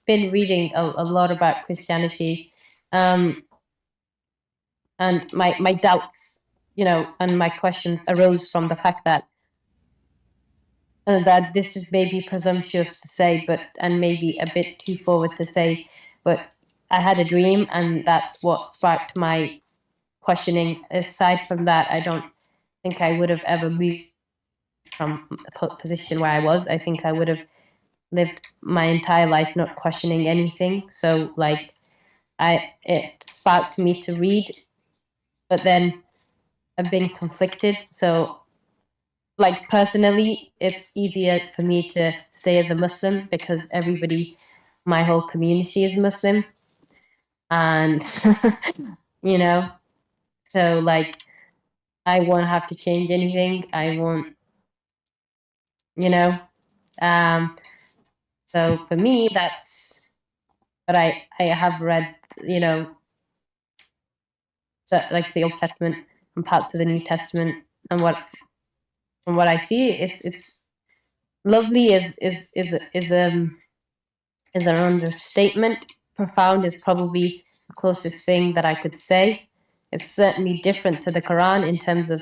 been reading a lot about Christianity, and my doubts, and my questions arose from the fact that this is maybe presumptuous to say, and maybe a bit too forward to say, but I had a dream, and that's what sparked my questioning. Aside from that, I don't think I would have ever moved from a position where I was. I think I would have lived my entire life not questioning anything. So it sparked me to read, but then I've been conflicted. So personally, it's easier for me to stay as a Muslim because my whole community is Muslim. And, so I won't have to change anything. I won't, so for me, that's, but I have read, the Old Testament and parts of the New Testament, and from what I see, it's lovely is an understatement. Profound is probably the closest thing that I could say. It's certainly different to the Quran in terms of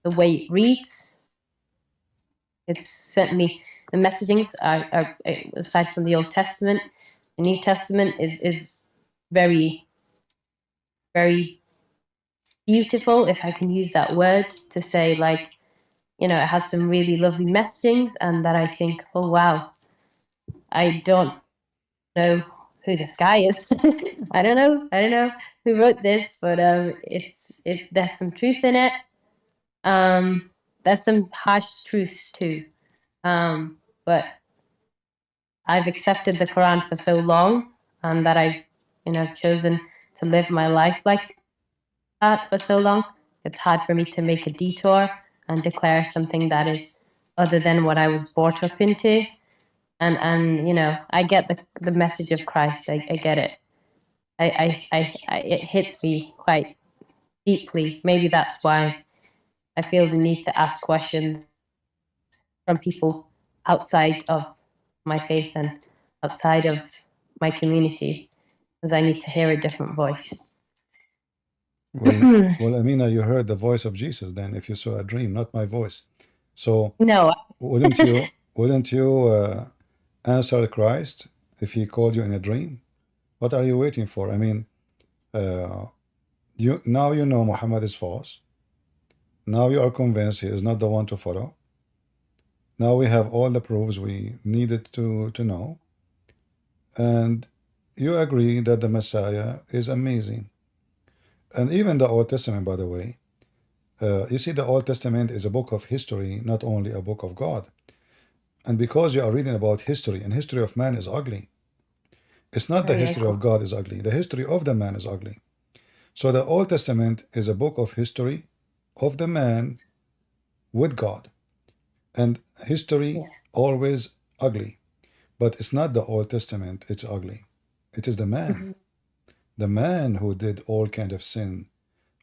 the way it reads. It's certainly the messagings are aside from the Old Testament, the New Testament is very, very beautiful, if I can use that word, to say it has some really lovely messagings, and that I think, oh wow, I don't know who this guy is. I don't know who wrote this, but there's some truth in it. There's some harsh truths too. But I've accepted the Quran for so long, and that I've chosen to live my life like that for so long. It's hard for me to make a detour and declare something that is other than what I was brought up into. And I get the message of Christ. I get it. It hits me quite deeply. Maybe that's why I feel the need to ask questions from people outside of my faith and outside of my community, because I need to hear a different voice. Well, Amina, you heard the voice of Jesus then, if you saw a dream, not my voice. So no, wouldn't you answer Christ if he called you in a dream? What are you waiting for? I mean, now you know Muhammad is false. Now you are convinced he is not the one to follow. Now we have all the proofs we needed to know. And you agree that the Messiah is amazing. And even the Old Testament, by the way, you see, the Old Testament is a book of history, not only a book of God. And because you are reading about history, and history of man is ugly. It's not the history of God is ugly. The history of the man is ugly. So the Old Testament is a book of history of the man with God. And history always ugly. But it's not the Old Testament, it's ugly. It is the man. The man who did all kind of sin,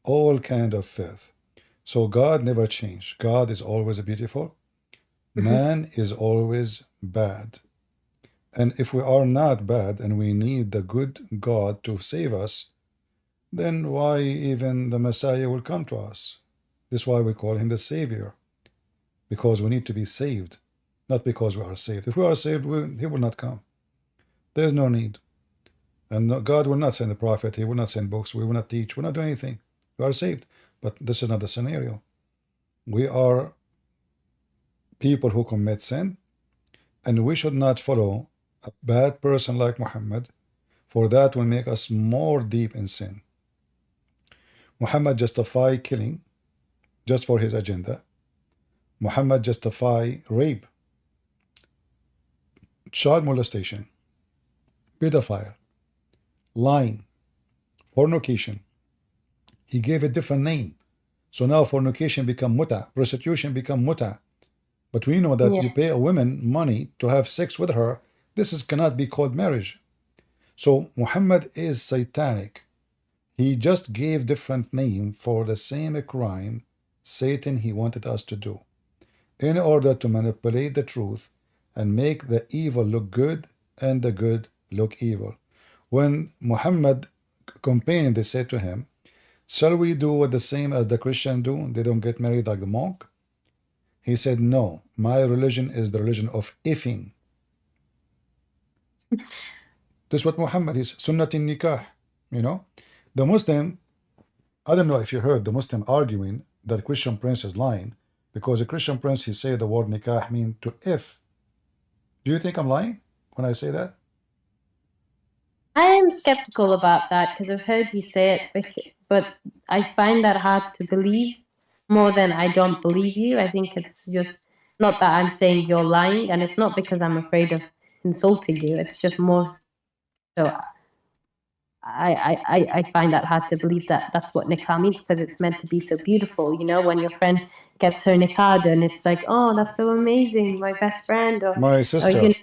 all kind of filth. So God never changed. God is always beautiful. Man is always bad. And if we are not bad and we need the good God to save us, then why even the Messiah will come to us? This is why we call him the Savior. Because we need to be saved, not because we are saved. If we are saved, he will not come. There is no need. And God will not send a prophet. He will not send books. We will not teach. We will not do anything. We are saved. But this is not the scenario. We are people who commit sin, and we should not follow a bad person like Muhammad, for that will make us more deep in sin. Muhammad justified killing just for his agenda. Muhammad justified rape, child molestation, pedophile, lying, fornication. He gave a different name. So now fornication become muta, prostitution become muta. But we know that you pay a woman money to have sex with her. This cannot be called marriage. So Muhammad is satanic. He just gave different name for the same crime Satan he wanted us to do, in order to manipulate the truth and make the evil look good and the good look evil. When Muhammad campaigned, they said to him, shall we do what the same as the Christian do? They don't get married like the monk. He said, no, my religion is the religion of ifing. This is what Muhammad is, sunnatin nikah. You know, the Muslim, I don't know if you heard the Muslim arguing that Christian prince is lying, because a Christian prince, he said the word nikah mean to if. Do you think I'm lying when I say that? I am skeptical about that because I've heard you say it, but I find that hard to believe more than I don't believe you. I think it's just not that I'm saying you're lying, and it's not because I'm afraid of insulting you. It's just more so I find that hard to believe that that's what nikah means, because it's meant to be so beautiful. You know, when your friend gets her nikah done, it's like, oh, that's so amazing, my best friend. Or My sister, you know,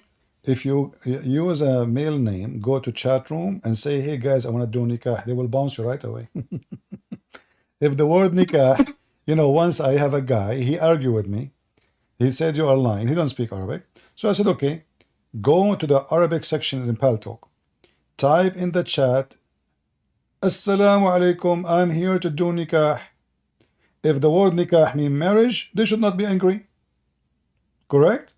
if you use a male name, go to chat room and say, hey guys, I want to do nikah, they will bounce you right away. If the word nikah, you know, once I have a guy, he argued with me. He said, you are lying. He don't speak Arabic. So I said, okay, go to the Arabic section in Paltalk. Type in the chat, Assalamu alaikum, I'm here to do nikah. If the word nikah means marriage, they should not be angry. Correct?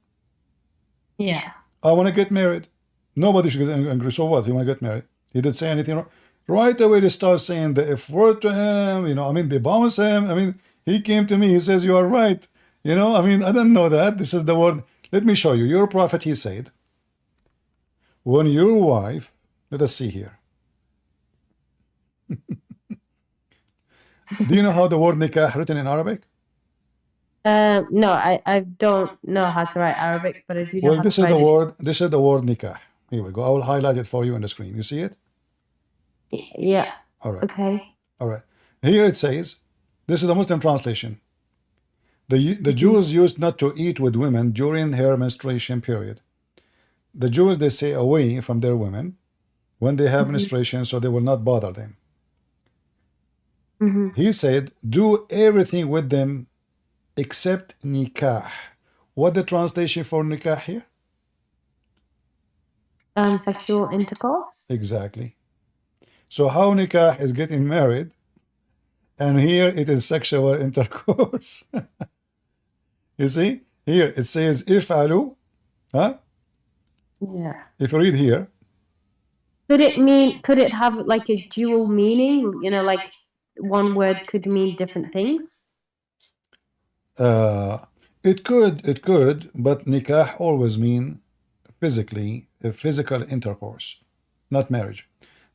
yeah. I want to get married. Nobody should get angry. So what? You want to get married? He didn't say anything wrong. Right away, they start saying the F word to him. You know, I mean, they bounce him. I mean, he came to me. He says, you are right. You know, I mean, I don't know that. This is the word. Let me show you. Your prophet, he said, when your wife, let us see here. Do you know how the word nikah written in Arabic? No, I don't know how to write Arabic, but I do know Well, how this to is write the it. word. This is the word nikah. Here we go. I will highlight it for you on the screen. You see it? Yeah. All right. Okay. All right. Here it says, this is the Muslim translation. The Jews used not to eat with women during her menstruation period. The Jews, they stay away from their women when they have menstruation, so they will not bother them. He said, do everything with them except nikah. What the translation for nikah here? Sexual intercourse. Exactly. So how nikah is getting married, and here it is sexual intercourse. You see, here it says if'alu, huh? Yeah. If you read here, Could it have like a dual meaning? You know, like one word could mean different things. it could, but nikah always mean physically, physical intercourse, not marriage.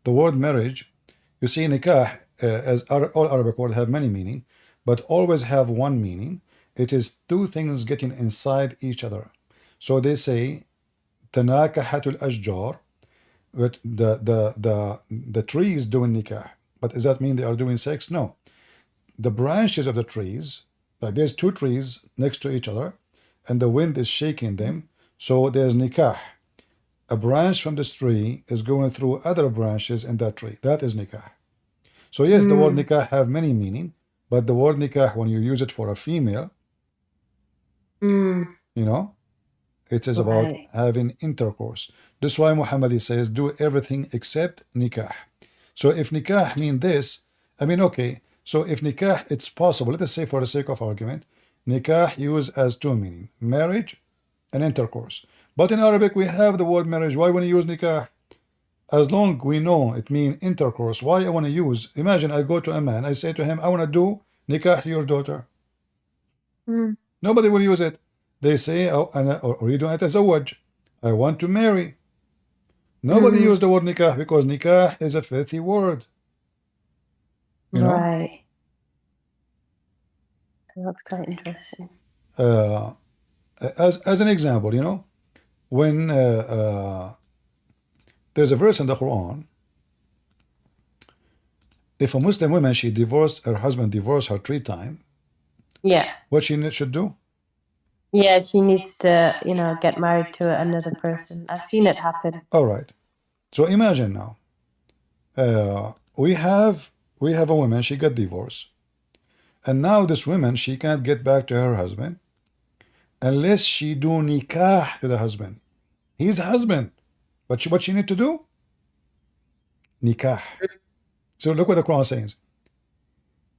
The word marriage, you see, nikah, as all Arabic words have many meaning, but always have one meaning. It is two things getting inside each other. So they say, tanakahatul ashjar, but the trees doing nikah. But does that mean they are doing sex? No. The branches of the trees, like there's two trees next to each other, and the wind is shaking them, so there's nikah. A branch from this tree is going through other branches in that tree. That is nikah. So yes, the word nikah have many meaning, but the word nikah, when you use it for a female, you know, it is about having intercourse. That's why Muhammad says, do everything except nikah. So if nikah mean this, I mean, okay, so if nikah, it's possible, let us say for the sake of argument, nikah used as two meaning, marriage and intercourse. But in Arabic, we have the word marriage. Why want to use nikah? As long we know it means intercourse, why I want to use, imagine I go to a man, I say to him, I want to do nikah to your daughter. Nobody will use it. They say, oh, أريد أن أتزوج, I want to marry. Nobody use the word nikah because nikah is a filthy word. You know? Right. That's quite interesting. As an example, you know, when there's a verse in the Quran, if a Muslim woman, she divorced her husband, divorced her 3 times, Yeah. what she should do? Yeah, she needs to, you know, get married to another person. I've seen it happen. All right. So imagine now, we have a woman, she got divorced, and now this woman, she can't get back to her husband unless she do nikah to the husband. He's husband, But what she need to do? Nikah. So look what the Quran says.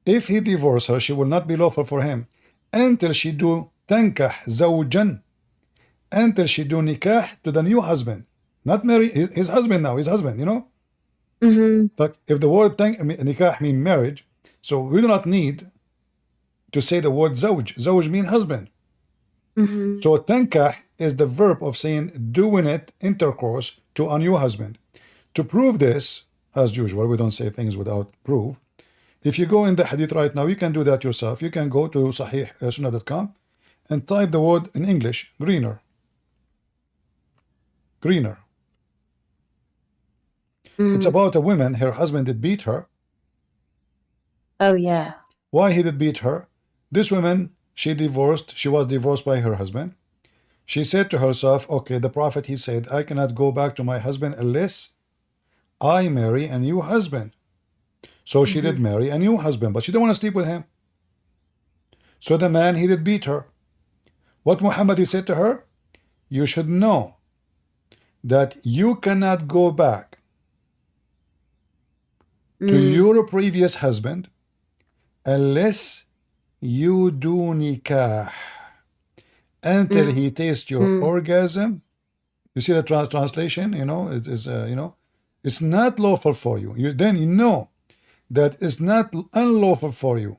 If he divorce her, she will not be lawful for him until she do tankah zawjan, until she do nikah to the new husband. Not marry his husband now, his husband, you know? But if the word nikah mean marriage, so we do not need to say the word zawj. Zawj mean husband. So tankah is the verb of saying doing it, intercourse, to a new husband. To prove this, as usual, we don't say things without proof. If you go in the hadith right now, you can do that yourself. You can go to sahih.sunnah.com and type the word in English, greener. Greener. It's about a woman, her husband did beat her. Oh, yeah. Why he did beat her? This woman, she was divorced by her husband. She said to herself, okay, the prophet, he said, I cannot go back to my husband unless I marry a new husband. So she did marry a new husband, but she didn't want to sleep with him. So the man, he did beat her. What Muhammad, he said to her, you should know that you cannot go back to your previous husband unless you do nikah until he tastes your orgasm. You see the translation, you know, it is, you know, it's not lawful for you. Then you know that it's not unlawful for you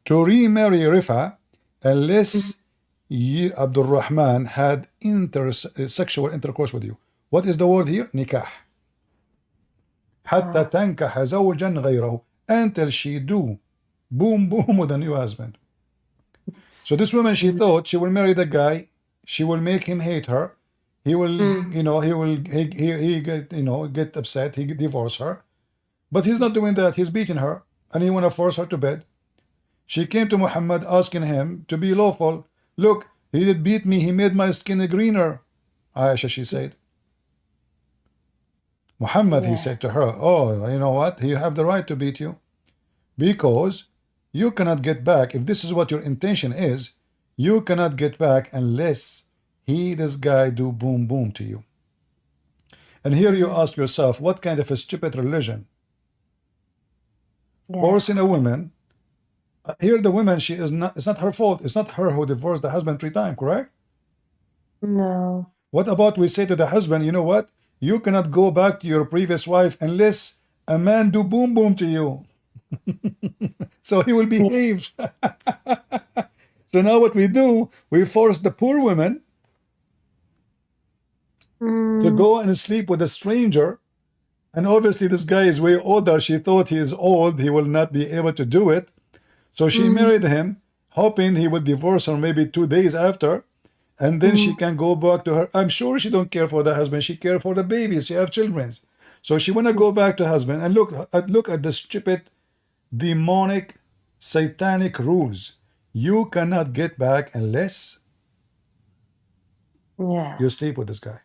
to remarry Rifa unless you, Abdul Rahman, had sexual intercourse with you. What is the word here? Nikah. حتى تنكح زوجا غيره, until she do boom boom with a new husband. So this woman, she thought she will marry the guy, she will make him hate her, he will, you know, he get, you know, get upset, he divorce her, but he's not doing that. He's beating her and he want to force her to bed. She came to Muhammad asking him to be lawful. Look, he did beat me, he made my skin greener. Aisha, she said. Muhammad, he said to her, oh, you know what, you have the right to beat you, because you cannot get back. If this is what your intention is, you cannot get back unless this guy do boom boom to you. And here you ask yourself, what kind of a stupid religion forcing a woman? Here the woman, she is not, it's not her fault, it's not her who divorced the husband 3 times, correct? No. What about we say to the husband, you know what, you cannot go back to your previous wife unless a man do boom boom to you. So he will behave. So now what we do, we force the poor woman to go and sleep with a stranger, and obviously this guy is way older. She thought he is old, he will not be able to do it, so she married him, hoping he would divorce her maybe 2 days after, and then she can go back to her. I'm sure she don't care for the husband, she care for the babies, she have children, so she want to go back to husband. And look at the stupid, demonic, satanic rules. You cannot get back unless you sleep with this guy.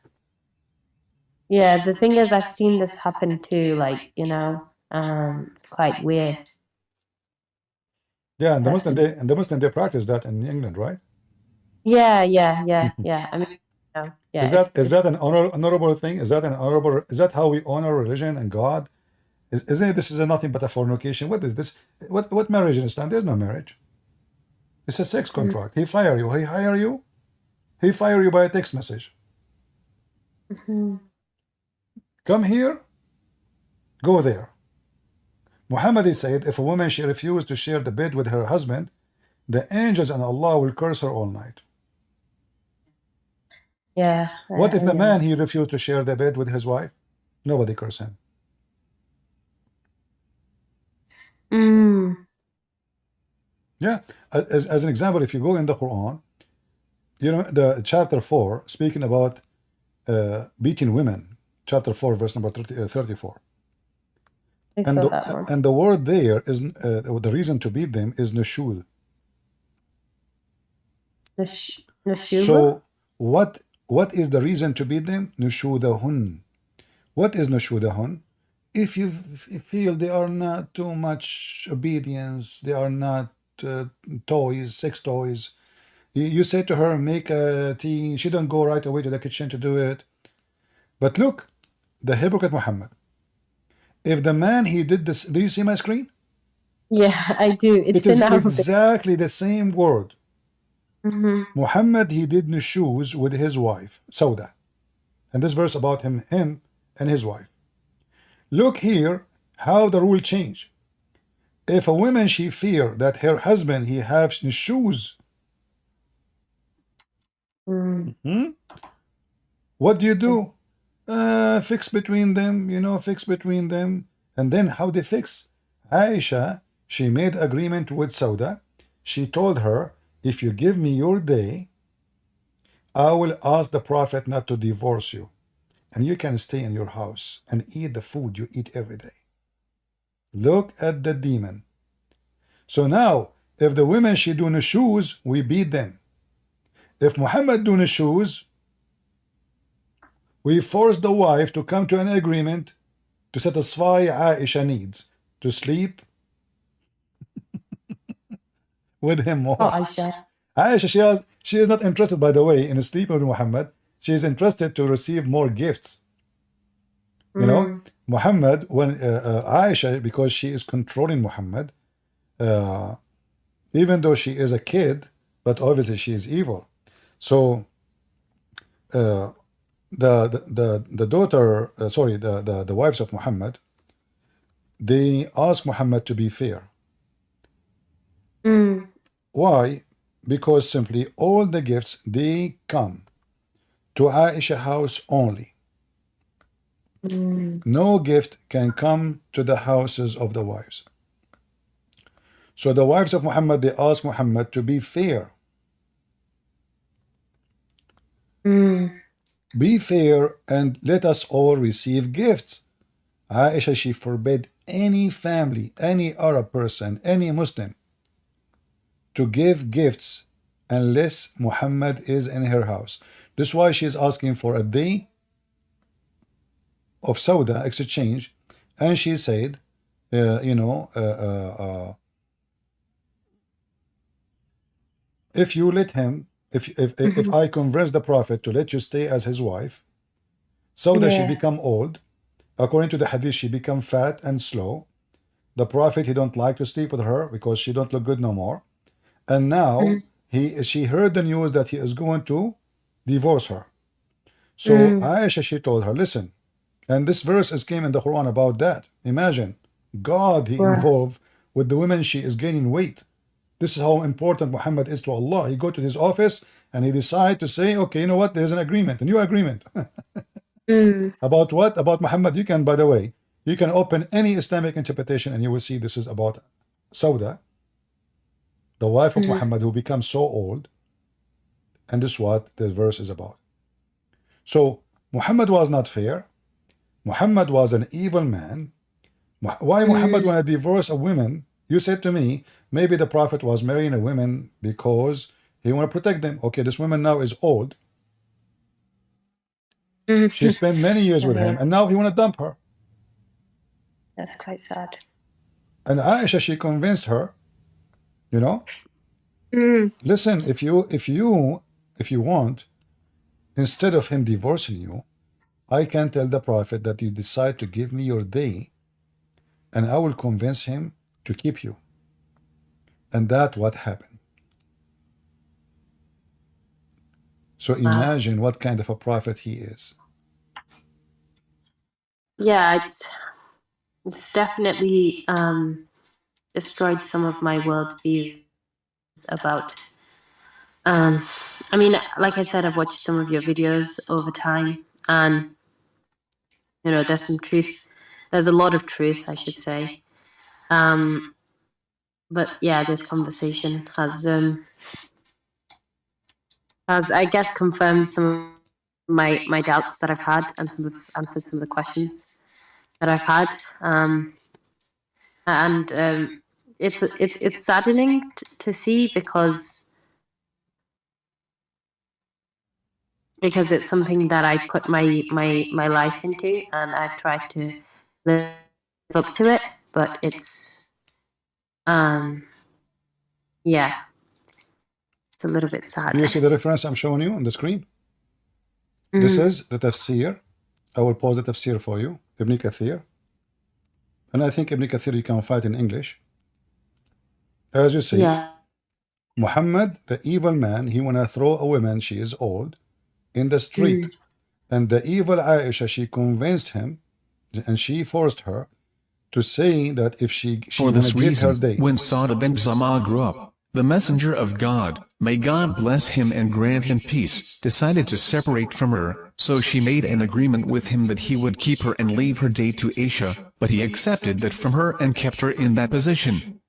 Yeah, the thing is, I've seen this happen too, like, you know, it's quite weird. Yeah, and the Muslim, they practice that in England, right? Yeah. I mean, yeah. Is that an honorable thing? Is that how we honor religion and God? Isn't it, this is nothing but a fornication? What is this? What marriage in Islam? There's no marriage. It's a sex contract. He fire you. He hire you. He fire you by a text message. Come here, go there. Muhammad said, if a woman, she refused to share the bed with her husband, the angels and Allah will curse her all night. Yeah. What if the man, he refused to share the bed with his wife? Nobody curse him. Yeah, as an example, if you go in the Quran, you know, the chapter 4, speaking about beating women, chapter 4, verse number 34. And the word there is, the reason to beat them is nushud. So what is the reason to beat them? Nushudahun. What is nushudahun? If you feel they are not too much obedience, they are not toys, sex toys, you say to her, make a tea, she don't go right away to the kitchen to do it. But look, the hypocrite Muhammad. If the man he did this, do you see my screen? Yeah, I do. It It's is in Arabic. exactly the same word. Mhm. Muhammad, he did nushuz with his wife, Sauda. And this verse about him and his wife. Look here how the rule change. If a woman she fear that her husband he have nushuz, Mm. what do? Fix between them, fix between them. And then how they fix? Aisha, she made agreement with Sauda. She told her, if you give me your day, I will ask the Prophet not to divorce you. And you can stay in your house and eat the food you eat every day. Look at the demon. So now, if the women she do nushuz, we beat them. If Muhammad do nushuz, we force the wife to come to an agreement to satisfy Aisha needs, to sleep with him more. Oh, Aisha. Aisha, she is not interested, by the way, in sleeping with Muhammad. She is interested to receive more gifts. You know, Muhammad, when Aisha, because she is controlling Muhammad, even though she is a kid, but obviously she is evil. So the daughter, the wives of Muhammad, they ask Muhammad to be fair. Why? Because simply all the gifts, they come to Aisha house only. No gift can come to the houses of the wives. So the wives of Muhammad, they ask Muhammad to be fair. Be fair and let us all receive gifts. Aisha, she forbade any family, any Arab person, any Muslim to give gifts unless Muhammad is in her house. This is why she is asking for a day of Sauda exchange, and she said, if you let him, if I convince the Prophet to let you stay as his wife, Sauda she become old. According to the hadith, she become fat and slow. The Prophet, he don't like to sleep with her because she don't look good no more. And now she heard the news that he is going to divorce her. So Aisha, she told her, listen, and this verse came in the Quran about that. Imagine, God, he involved with the women, she is gaining weight. This is how important Muhammad is to Allah. He go to his office and he decide to say, okay, you know what, there's an agreement, a new agreement. About what? About Muhammad. You can, by the way, you can open any Islamic interpretation and you will see this is about Sauda, the wife of Muhammad, who becomes so old. And this is what this verse is about. So Muhammad was not fair. Muhammad was an evil man. Why Muhammad want to divorce a woman? You said to me, maybe the Prophet was marrying a woman because he want to protect them. Okay, this woman now is old. She spent many years with him, and now he want to dump her. That's quite sad. And Aisha, she convinced her, listen, if you want, instead of him divorcing you, I can tell the Prophet that you decide to give me your day, and I will convince him to keep you. And that's what happened. So imagine what kind of a prophet he is. Yeah, it's definitely destroyed some of my worldviews about. I mean, like I said, I've watched some of your videos over time, and there's some truth. There's a lot of truth, I should say. But yeah, this conversation has I guess confirmed some of my doubts that I've had, and answered some of the questions that I've had. And it's saddening to see because it's something that I put my life into, and I've tried to live up to it, but it's yeah, it's a little bit sad. Do you see the reference I'm showing you on the screen? This is the tafsir I will pause the tafsir for you, Ibn Kathir. And I think Ibn Kathir you can find in English. As you see, Yeah. Muhammad, the evil man, he wanna throw a woman, she is old, in the street. And the evil Aisha, she convinced him, and she forced her to say that if she For wanna this give her reason, day. when Sa'd bin Zamah grew up, the messenger of God, may God bless him and grant him peace, decided to separate from her, so she made an agreement with him that he would keep her and leave her date to Aisha, but he accepted that from her and kept her in that position.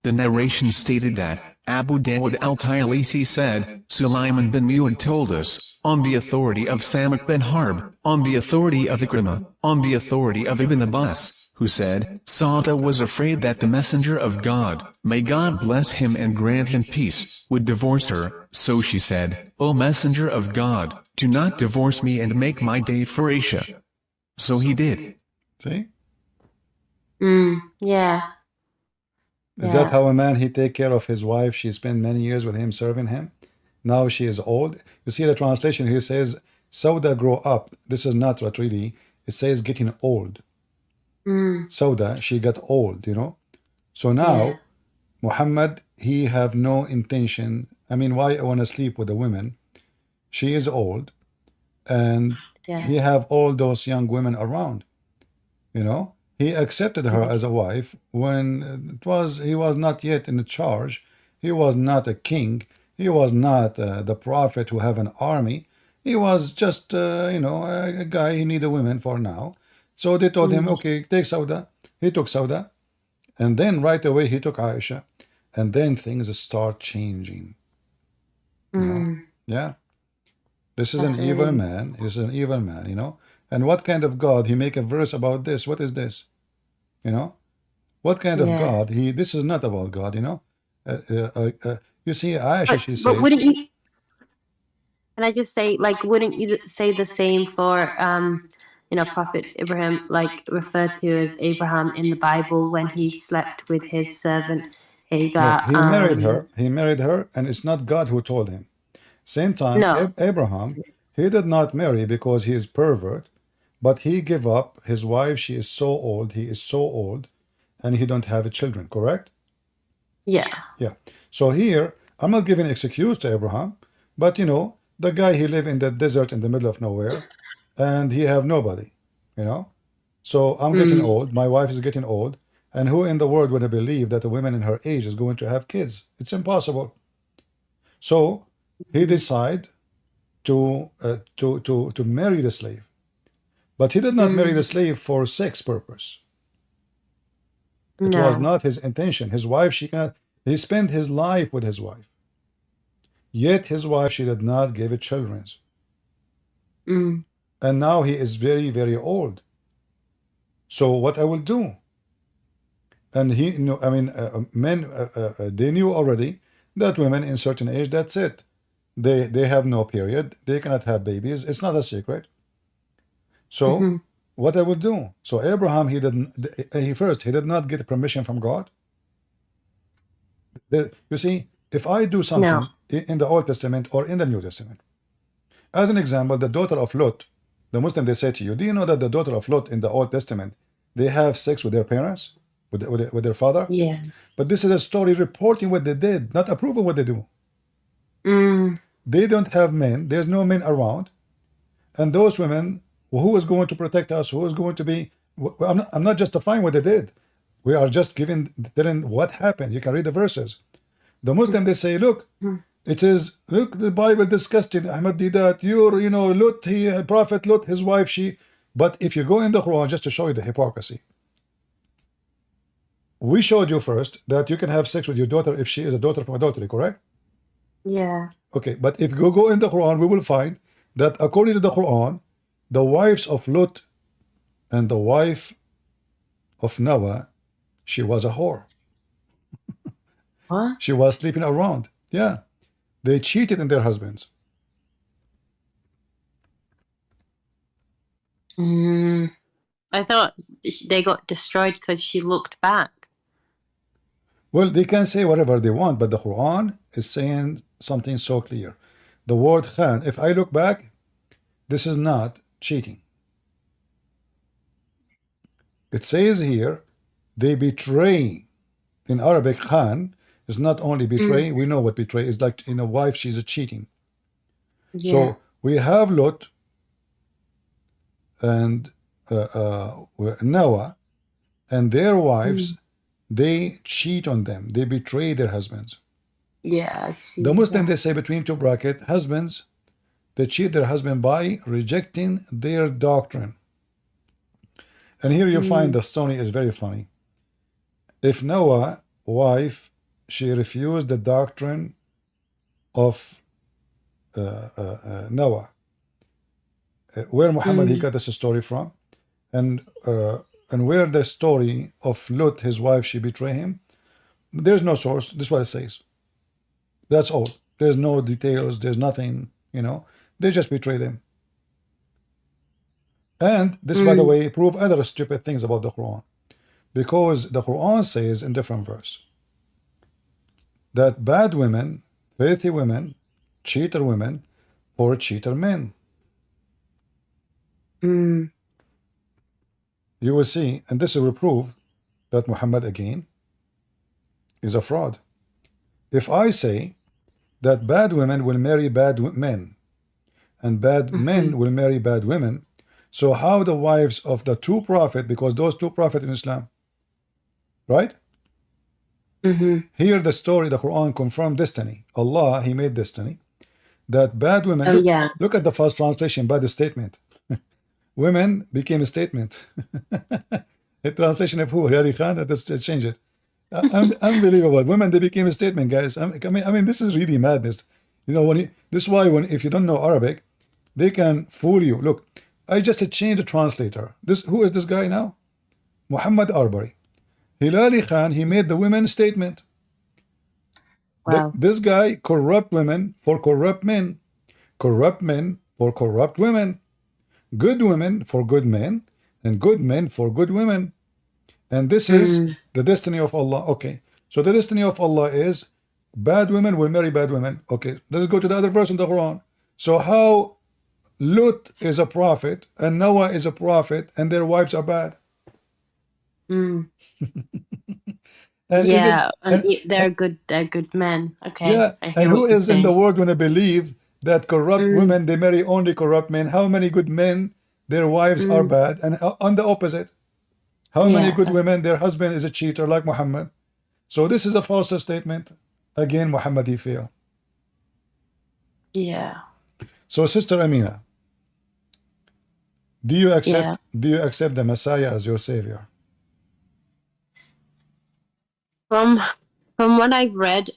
The narration stated that, Abu Dawud al-Tayalisi said, Sulaiman bin Mu'ad told us, on the authority of Samit bin Harb, on the authority of Ikrimah, on the authority of Ibn Abbas, who said, Sa'da was afraid that the messenger of God, may God bless him and grant him peace, would divorce her, so she said, O messenger of God, do not divorce me and make my day for Aisha. So he did. See? Yeah. Is that how a man, he take care of his wife? She spent many years with him, serving him. Now she is old. You see the translation here says, Sauda grow up. This is not what really, it says getting old. Sauda, she got old, you know. So now, Muhammad, he have no intention. I mean, why I want to sleep with a woman? She is old, and he have all those young women around, you know. He accepted her as a wife when he was not yet in charge. He was not a king. He was not the prophet who have an army. He was just you know, a guy. He needed women for now. So they told him, okay, take Sauda. He took Sauda, and then right away he took Aisha, and then things start changing. You know? Yeah, this is an evil man. This is an evil man, you know. And what kind of God? He make a verse about this. What is this? You know, what kind of God? This is not about God, you know. You see, Aisha, she said. But wouldn't you? Can I just say, like, wouldn't you say the same for, you know, Prophet Abraham, like referred to as Abraham in the Bible when he slept with his servant Hagar? He married her. He married her, and it's not God who told him. Same time, No. Abraham, he did not marry because he is pervert, but he gave up his wife. She is so old. He is so old, and he don't have children. Correct? Yeah. Yeah. So here, I'm not giving excuse to Abraham, but you know, the guy, he live in the desert in the middle of nowhere, and he have nobody, you know. So I'm getting old. My wife is getting old, and who in the world would have believed that a woman in her age is going to have kids? It's impossible. So he decide to marry the slave, but he did not marry the slave for sex purpose. It was not his intention. His wife, he spent his life with his wife. Yet his wife, she did not give it children. And now he is very, very old. So what I will do? And he, you know, I mean, men, they knew already that women in certain age, that's it. They have no period. They cannot have babies. It's not a secret. So what I will do? So Abraham, he did not get permission from God. You see, if I do something in the Old Testament or in the New Testament, as an example, the daughter of Lot, the Muslim, they say to you, do you know that the daughter of Lot in the Old Testament, they have sex with their parents, with their father? Yeah. But this is a story reporting what they did, not approving what they do. They don't have men. There's no men around. And those women, who is going to protect us? Who is going to be? I'm not justifying what they did. We are just telling what happened. You can read the verses. The Muslim, they say, look, look, the Bible discussed it. Ahmad did that. You know, Lot, Prophet Lot, his wife, she. But if you go in the Quran, just to show you the hypocrisy, we showed you first that you can have sex with your daughter if she is a daughter from adultery, correct? Yeah. Okay, but if you go in the Quran, we will find that according to the Quran, the wives of Lot and the wife of Noah, she was a whore. What? She was sleeping around. Yeah. They cheated on their husbands. I thought they got destroyed because she looked back. Well, they can say whatever they want, but the Quran is saying something so clear. The word khan, if I look back, this is not cheating. It says here, they betray. In Arabic, khan is not only betray. We know what betray is like. In a wife, she's a cheating. Yeah. So we have Lot and Noah and their wives. They cheat on them. They betray their husbands. Yeah, I see. The Muslim, they say between two brackets, husbands, they cheat their husband by rejecting their doctrine. And here you find the story is very funny. If Noah's wife, she refused the doctrine of Noah, where Muhammad he got this story from, and where the story of Lot, his wife, she betrayed him, there's no source. This is what it says. That's all. There's no details. There's nothing. They just betray them. And this, by the way, prove other stupid things about the Quran, because the Quran says in different verse that bad women, filthy women, cheater women, or cheater men. You will see, and this will prove that Muhammad again is a fraud. If I say that bad women will marry bad men and bad men will marry bad women, so how the wives of the two prophets, because those two prophets in Islam, right? Here the story, the Quran confirmed destiny. Allah, he made destiny that bad women, look at the first translation by the statement. Women became a statement. A translation of who? Yari Khan? Let's change it. Unbelievable. Women, they became a statement, guys. I mean, this is really madness. This is why if you don't know Arabic, they can fool you. Look, I just changed the translator. Who is this guy now? Muhammad Arbari. Hilali Khan, he made the women statement. Wow. This guy corrupt women for corrupt men for corrupt women, good women for good men, and good men for good women. And this is the destiny of Allah. Okay, so the destiny of Allah is bad women will marry bad women. Okay, let's go to the other verse in the Quran. So how Lut is a prophet and Noah is a prophet and their wives are bad? And they're good. They're good men. Okay. Yeah, and who is in the world going to believe that corrupt women, they marry only corrupt men? How many good men, their wives are bad? And on the opposite, how many good women, their husband is a cheater like Muhammad? So this is a false statement. Again, Muhammad, he failed. Yeah. So Sister Amina, do you accept the Messiah as your savior? From what I've read,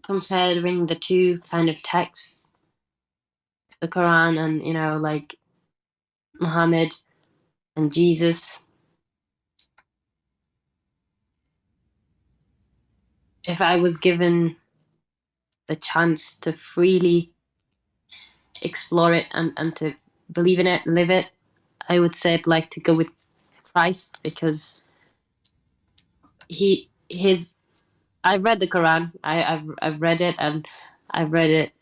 comparing the two kind of texts, the Quran and like Muhammad and Jesus, if I was given the chance to freely explore it and to believe in it, live it, I would say I'd like to go with Christ, because I read the Quran. I've read it and I've read it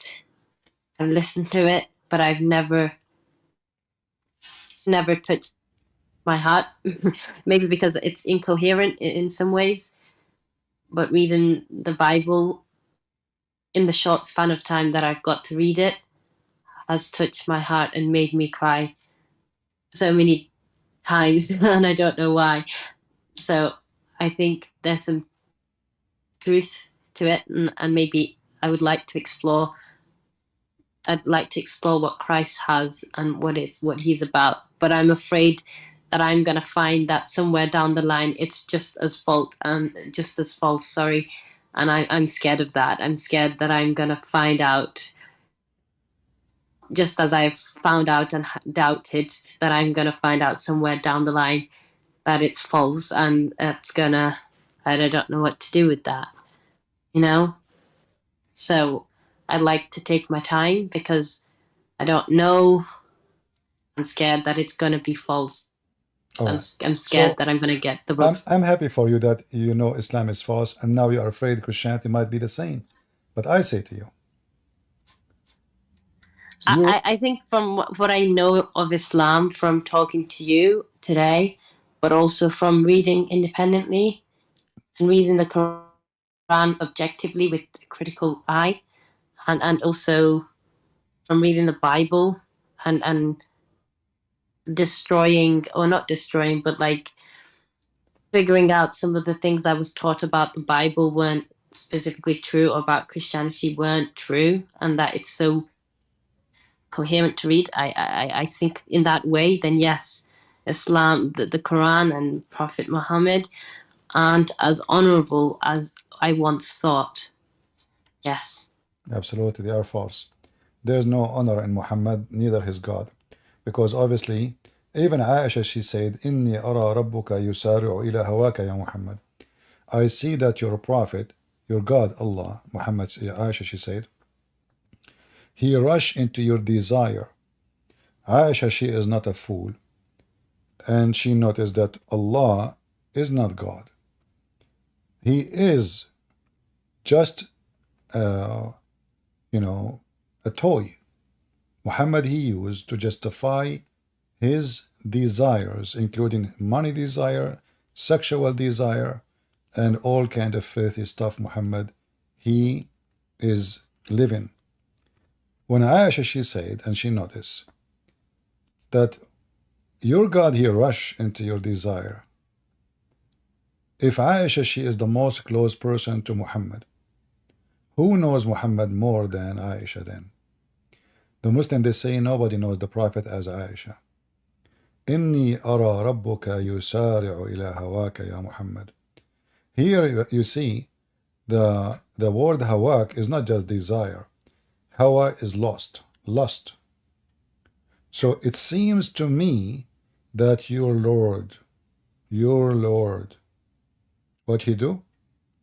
and listened to it, but it's never touched my heart. Maybe because it's incoherent in some ways. But reading the Bible in the short span of time that I've got to read it has touched my heart and made me cry so many times, and I don't know why. So I think there's some truth to it, and maybe I would like to explore. I'd like to explore what Christ has and what he's about. But I'm afraid that I'm going to find that somewhere down the line it's just as false. Sorry, and I'm scared of that. I'm scared that I'm going to find out, just as I've found out and doubted, that I'm going to find out somewhere down the line that it's false, and I don't know what to do with that, So I'd like to take my time, because I don't know. I'm scared that it's going to be false. I'm scared that I'm going to get the wrong. I'm happy for you that Islam is false, and now you are afraid Christianity might be the same. But I say to you, I think from what I know of Islam from talking to you today, but also from reading independently and reading the Quran objectively with a critical eye, and also from reading the Bible and destroying, or not destroying, but like figuring out some of the things I was taught about the Bible weren't specifically true, or about Christianity weren't true, and that it's so coherent to read. I think in that way, then yes, Islam, the Quran and Prophet Muhammad aren't as honorable as I once thought. Yes. Absolutely, they are false. There's no honor in Muhammad, neither his God. Because obviously, even Aisha, she said, Inni ara rabbuka yusari'u ila hawaka ya Muhammad. I see that your prophet, your God, Allah, Muhammad, Aisha, she said, he rushed into your desire. Aisha, she is not a fool. And she noticed that Allah is not God. He is just, a toy. Muhammad he used to justify his desires, including money desire, sexual desire, and all kind of filthy stuff. Muhammad he is living. When Aisha she said, and she noticed that your God he rush into your desire. If Aisha she is the most close person to Muhammad, who knows Muhammad more than Aisha then? The Muslim they say nobody knows the Prophet as Aisha. Inni ara rabbuka yusari'u ila hawaka ya Muhammad. Here you see the word hawak is not just desire. Hawa is lust. So it seems to me that your Lord, what he do?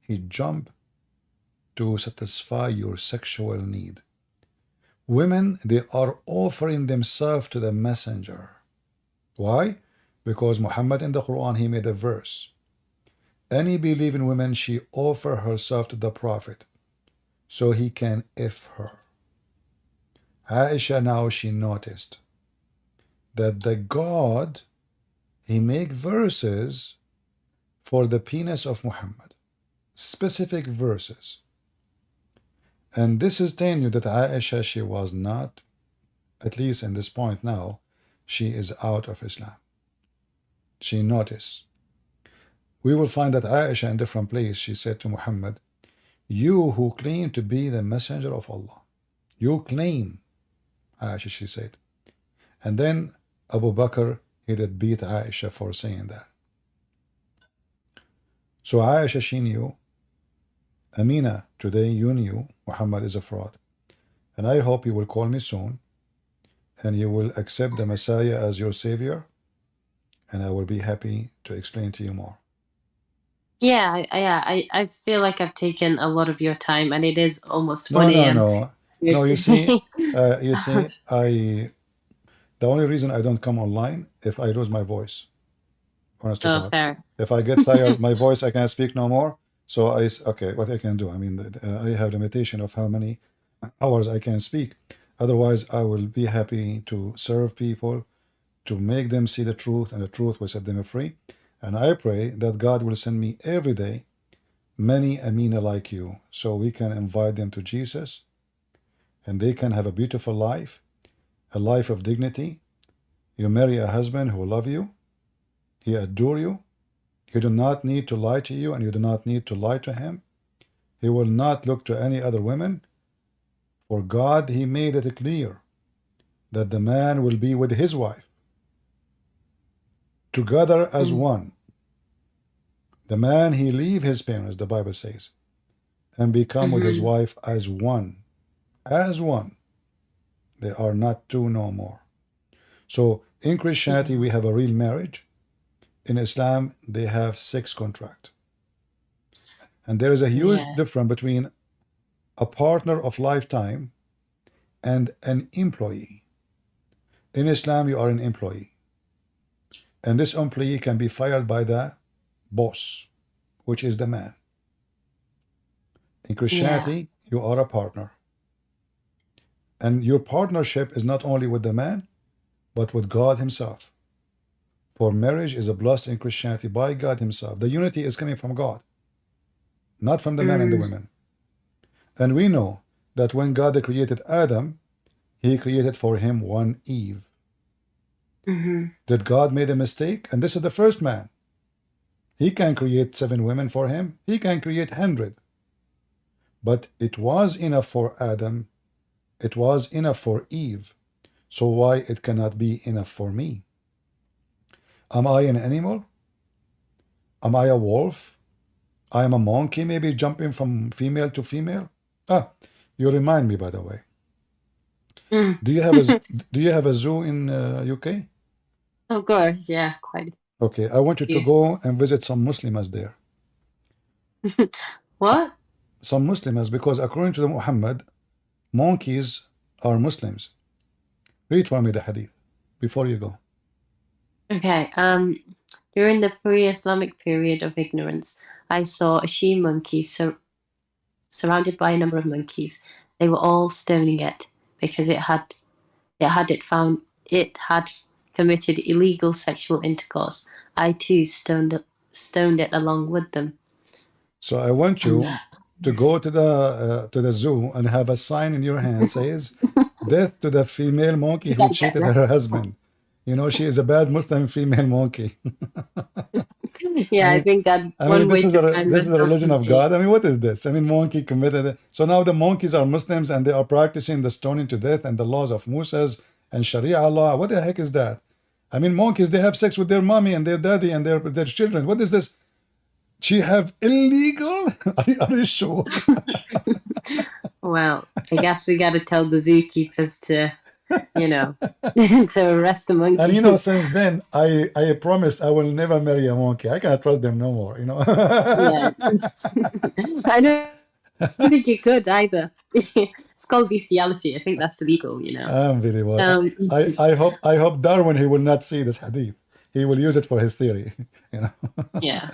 He jump to satisfy your sexual need. Women, they are offering themselves to the messenger. Why? Because Muhammad in the Quran, he made a verse. Any believing woman, she offer herself to the Prophet so he can F her. Aisha now she noticed that the God, he make verses for the penis of Muhammad. Specific verses. And this is telling you that Aisha, she was not, at least in this point now, she is out of Islam. She noticed. We will find that Aisha in different place, she said to Muhammad, you who claim to be the messenger of Allah, you claim, Aisha she said. And then Abu Bakr, he did beat Aisha for saying that. So Aisha, she knew, Amina, today you knew Muhammad is a fraud. And I hope you will call me soon and you will accept the Messiah as your savior, and I will be happy to explain to you more. Yeah, I feel like I've taken a lot of your time, and it is almost 1 a.m. No, you see, the only reason I don't come online if I lose my voice. Honest to Oh, God. fair. If I get tired, my voice, I can't speak no more. So okay, what I can do? I mean, I have limitation of how many hours I can speak. Otherwise, I will be happy to serve people, to make them see the truth, and the truth will set them free. And I pray that God will send me every day many Amina like you, so we can invite them to Jesus, and they can have a beautiful life, a life of dignity. You marry a husband who will love you, he adore you. You do not need to lie to you, and you do not need to lie to him. He will not look to any other women. For God, he made it clear that the man will be with his wife, together as one. The man, he leave his parents, the Bible says, and become with his wife as one. As one. They are not two no more. So in Christianity, we have a real marriage. In Islam, they have sex contract. And there is a huge difference between a partner of lifetime and an employee. In Islam, you are an employee. And this employee can be fired by the boss, which is the man. In Christianity, you are a partner. And your partnership is not only with the man, but with God himself. For marriage is blessed in Christianity by God himself. The unity is coming from God, not from the man and the women. And we know that when God created Adam, he created for him one Eve. Did God made a mistake? And this is the first man. He can create 7 women for him. He can create 100. But it was enough for Adam. It was enough for Eve. So why it cannot be enough for me? Am I an animal? Am I a wolf? I am a monkey, maybe jumping from female to female? You remind me, by the way. Do you have a zoo in UK? Of course, yeah, quite. Okay, I want you to go and visit some Muslims there. What? Some Muslims, because according to the Muhammad, monkeys are Muslims. Read for me the hadith before you go. Okay, during the pre-Islamic period of ignorance, I saw a she monkey surrounded by a number of monkeys. They were all stoning it because it had committed illegal sexual intercourse. I too stoned it along with them. So I want you to go to the zoo and have a sign in your hand says, "Death to the female monkey who cheated her husband." You know, she is a bad Muslim female monkey. Yeah, I think that this is a religion of God. I mean, what is this? I mean, monkey committed it. So now the monkeys are Muslims and they are practicing the stoning to death and the laws of Moses and Sharia law. What the heck is that? I mean, monkeys, they have sex with their mommy and their daddy and their children. What is this? She have illegal? Are you sure? Well, I guess we got to tell the zookeepers to, to arrest the monkeys. And since then, I promised I will never marry a monkey. I cannot trust them no more, Yeah. I don't think you could either. It's called bestiality. I think that's illegal, Unbelievable. I hope Darwin, he will not see this hadith. He will use it for his theory, Yeah.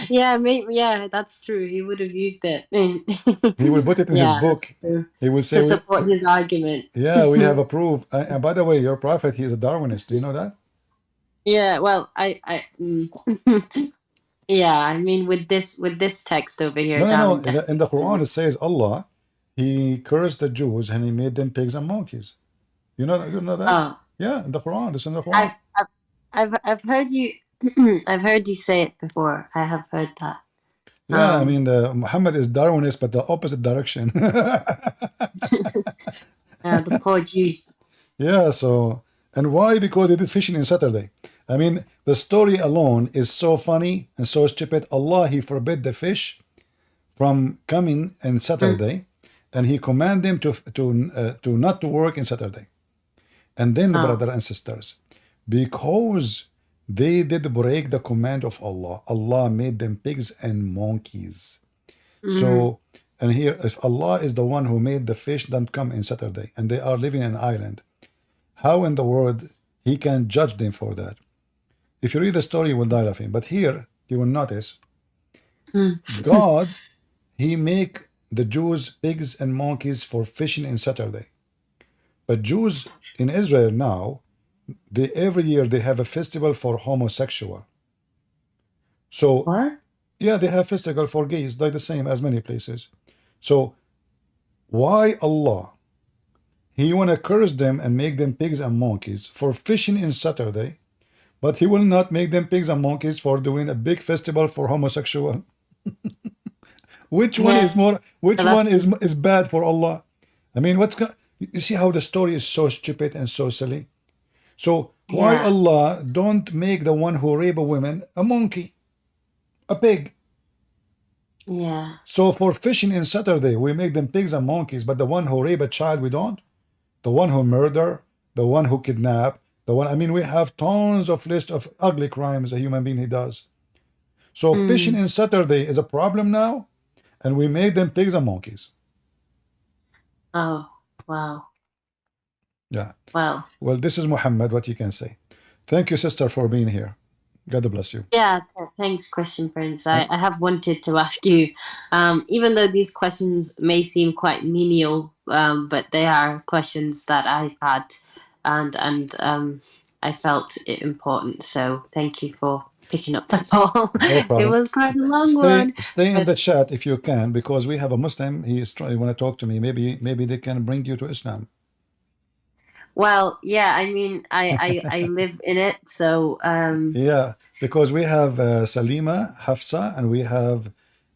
Yeah, that's true. He would have used it. He will put it in his book. He will say to support his argument. Yeah, we have a proof. And by the way, your prophet, he is a Darwinist. Do you know that? Yeah, well, yeah, I mean, with this text over here. No. In the Quran, it says Allah, he cursed the Jews and he made them pigs and monkeys. You know that? Oh. Yeah, in the Quran. It's in the Quran. I've heard you I've heard you say it before. I have heard that. Yeah, I mean, Muhammad is Darwinist, but the opposite direction. The poor Jews. Yeah, so, and why? Because they did fishing on Saturday. I mean, the story alone is so funny and so stupid. Allah, he forbid the fish from coming on Saturday, and he command them to not to work in Saturday. And then, brothers and sisters, because they did break the command of Allah, Allah made them pigs and monkeys. So, and here, if Allah is the one who made the fish don't come in Saturday, and they are living in an island, how in the world he can judge them for that? If you read the story, you will die laughing. But here, you will notice, God, he make the Jews pigs and monkeys for fishing in Saturday. But Jews in Israel now, every year they have a festival for homosexual. So, What? Yeah, they have festival for gays, like the same as many places. So, why Allah, he want to curse them and make them pigs and monkeys for fishing in Saturday, but he will not make them pigs and monkeys for doing a big festival for homosexual? Which one is more? Which one is bad for Allah? I mean, you see how the story is so stupid and so silly. So why Allah don't make the one who rape a woman a monkey, a pig? Yeah. So for fishing in Saturday, we make them pigs and monkeys, but the one who rape a child, we don't. The one who murder, the one who kidnap, I mean, we have tons of list of ugly crimes a human being he does. So fishing in Saturday is a problem now, and we made them pigs and monkeys. Oh, wow. Yeah. Wow. Well, this is Muhammad, what you can say. Thank you, sister, for being here. God bless you. Yeah, thanks, Christian Prince. I have wanted to ask you, even though these questions may seem quite menial but they are questions that I've had, and I felt it important. So thank you for picking up the ball. No It problem. was quite a long one. Stay in but- the chat if you can, because we have a Muslim. He is trying want to talk to me. Maybe they can bring you to Islam. Well, yeah, I mean, I live in it, so Yeah, because we have Salima, Hafsa, and we have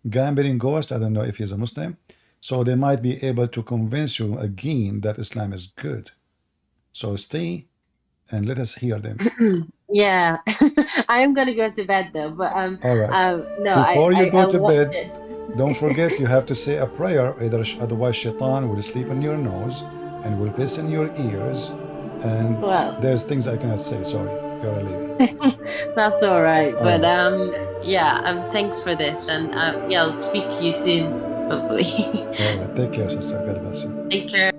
Gambling Ghost. I don't know if he's a Muslim, so they might be able to convince you again that Islam is good. So stay and let us hear them. yeah. I am gonna go to bed though, but All right. no, Before you go to watched bed, it. don't forget you have to say a prayer. Otherwise, Shaitan will sleep in your nose and will piss in your ears. And Well, there's things I cannot say. Sorry, you're a lady. that's all right. All But right. yeah, thanks for this, and yeah, I'll speak to you soon, hopefully. All right. Take care, sister. God bless you. Take care.